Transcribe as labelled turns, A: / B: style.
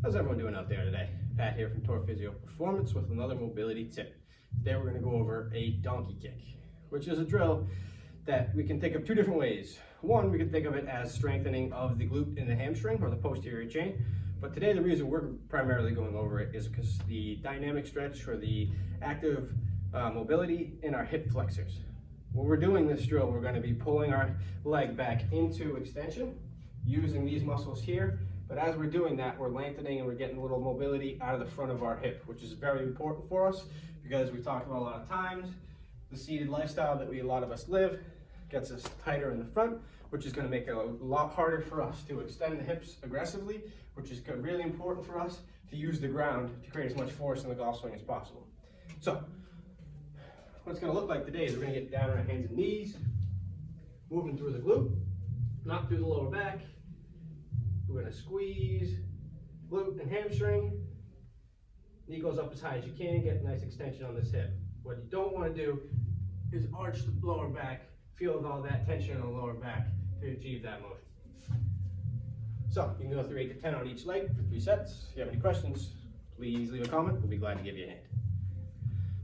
A: How's everyone doing out there today? Pat here from Tor Physio Performance with another mobility tip. Today we're going to go over a donkey kick, which is a drill that we can think of two different ways. One, we can think of it as strengthening of the glute and the hamstring or the posterior chain. But today the reason we're primarily going over it is because the dynamic stretch or the active mobility in our hip flexors. When we're doing this drill, we're going to be pulling our leg back into extension using these muscles here. But as we're doing that, we're lengthening and we're getting a little mobility out of the front of our hip, which is very important for us because we've talked about a lot of times, the seated lifestyle that a lot of us live gets us tighter in the front, which is going to make it a lot harder for us to extend the hips aggressively, which is really important for us to use the ground to create as much force in the golf swing as possible. So, what it's going to look like today is we're going to get down on our hands and knees, moving through the glute, not through the lower back. We're going to squeeze glute and hamstring. Knee goes up as high as you can, get a nice extension on this hip. What you don't want to do is arch the lower back, feel all that tension in the lower back to achieve that motion. So you can go through 8 to 10 on each leg for 3 sets. If you have any questions, please leave a comment. We'll be glad to give you a hand.